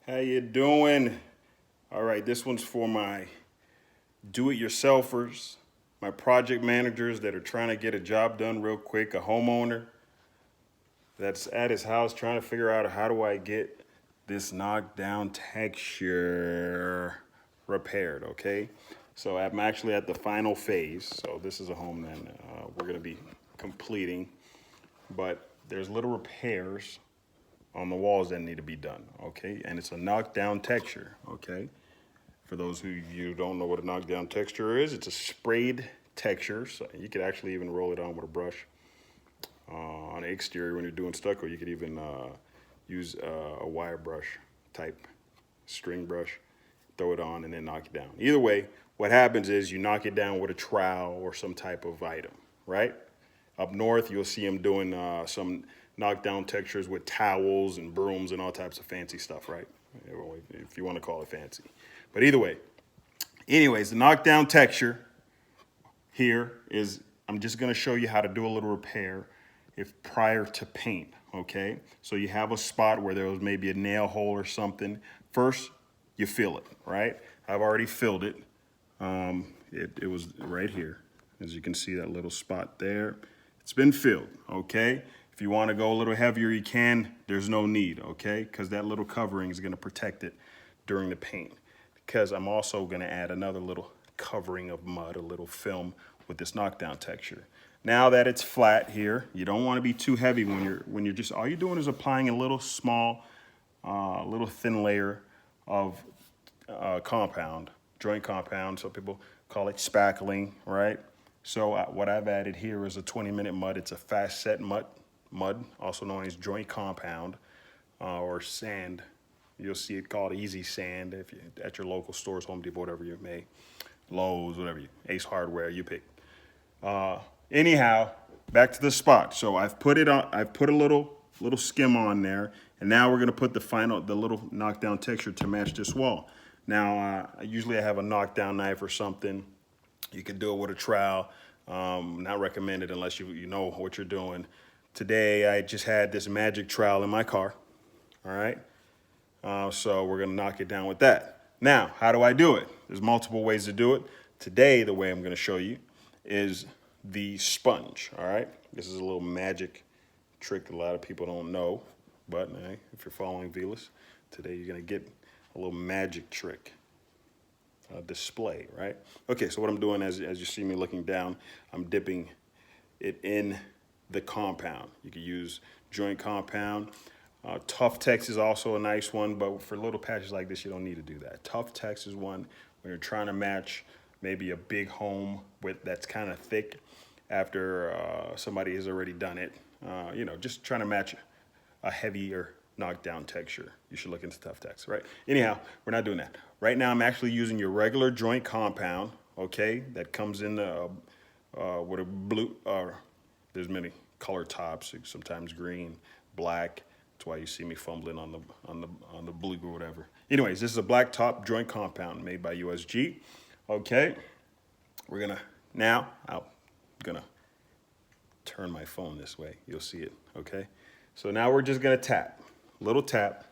How you doing? All right, this one's for my do-it-yourselfers, my project managers that are trying to get a job done real quick, a homeowner that's at his house trying to figure out how do I get this knockdown texture repaired, okay? So I'm actually at the final phase. So this is a home that we're gonna be completing, but there's little repairs on the walls that need to be done, okay? And it's a knockdown texture, okay? For those who you don't know what a knockdown texture is, it's a sprayed texture. So you could actually even roll it on with a brush on the exterior when you're doing stucco. You could even use a wire brush type string brush, throw it on and then knock it down. Either way, what happens is you knock it down with a trowel or some type of item, right? Up north, you'll see them doing some knockdown textures with towels and brooms and all types of fancy stuff, right? If you want to call it fancy. But either way, anyways, the knockdown texture here is, I'm just going to show you how to do a little repair if prior to paint, okay? So you have a spot where there was maybe a nail hole or something. First, you fill it, right? I've already filled it. It was right here. As you can see, that little spot there. It's been filled, okay? If you want to go a little heavier, you can. There's no need, okay? Because that little covering is going to protect it during the paint. Because I'm also going to add another little covering of mud, a little film with this knockdown texture. Now that it's flat here, you don't want to be too heavy when you're just, all you're doing is applying a little small, little thin layer of compound, joint compound. So people call it spackling, right? So what I've added here is a 20-minute mud. It's a fast set mud, also known as joint compound or sand. You'll see it called easy sand if you at your local stores, Home Depot, whatever you may, Lowe's, whatever you, Ace Hardware, you pick. Anyhow, back to the spot. So I've put it on. I've put a little skim on there, and now we're gonna put the little knockdown texture to match this wall. Now, usually I have a knockdown knife or something. You can do it with a trowel. Not recommended unless you know what you're doing. Today I just had this magic trowel in my car. All right. So we're gonna knock it down with that. Now, how do I do it? There's multiple ways to do it. Today, the way I'm gonna show you is the sponge, all right? This is a little magic trick a lot of people don't know, but if you're following Velas, today you're gonna get a little magic trick display, right? Okay, so what I'm doing as you see me looking down, I'm dipping it in the compound. You can use joint compound. Tough Tex is also a nice one, but for little patches like this, you don't need to do that. Tough Tex is one when you're trying to match maybe a big home that's kind of thick after somebody has already done it. Just trying to match a heavier knockdown texture. You should look into Tough Tex, right? Anyhow, we're not doing that. Right now, I'm actually using your regular joint compound, okay, that comes in with a blue, there's many color tops, sometimes green, black. That's why you see me fumbling on the blue or whatever. Anyways, this is a black top joint compound made by USG. Okay, I'm gonna turn my phone this way. You'll see it, okay? So now we're just gonna tap, little tap,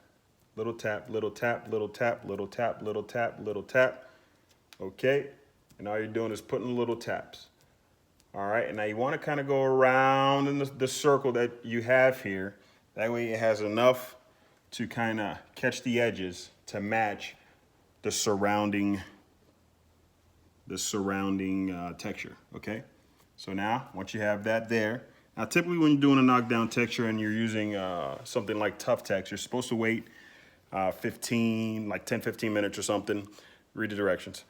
little tap, little tap, little tap, little tap, little tap, little tap, okay? And all you're doing is putting little taps. All right, and now you wanna kinda go around in the circle that you have here. That way it has enough to kind of catch the edges to match the surrounding texture, okay? So now, once you have that there, now typically when you're doing a knockdown texture and you're using something like Tough Tex, you're supposed to wait 10, 15 minutes or something, read the directions,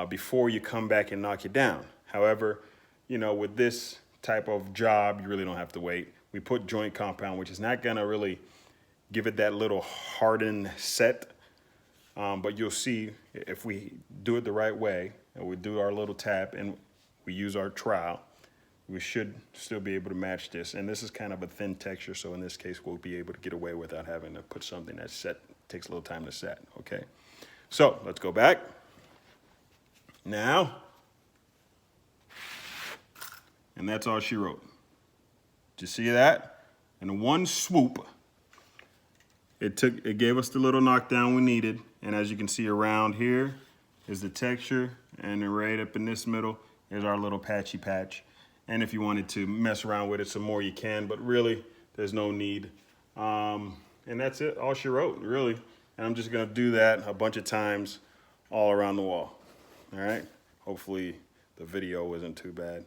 before you come back and knock it down. However, with this type of job, you really don't have to wait. We put joint compound, which is not gonna really give it that little hardened set, but you'll see if we do it the right way and we do our little tap and we use our trowel, we should still be able to match this. And this is kind of a thin texture, so in this case, we'll be able to get away without having to put something that's set, takes a little time to set, okay? So let's go back. Now, and that's all she wrote. Did you see that? In one swoop, it gave us the little knockdown we needed. And as you can see around here is the texture, and then right up in this middle is our little patchy patch. And if you wanted to mess around with it some more, you can, but really there's no need. And that's it, all she wrote, really. And I'm just gonna do that a bunch of times all around the wall. All right, hopefully the video wasn't too bad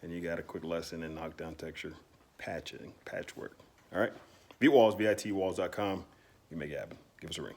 and you got a quick lesson in knockdown texture patchwork. All right, beat walls, bitwalls.com. You make it happen. Give us a ring.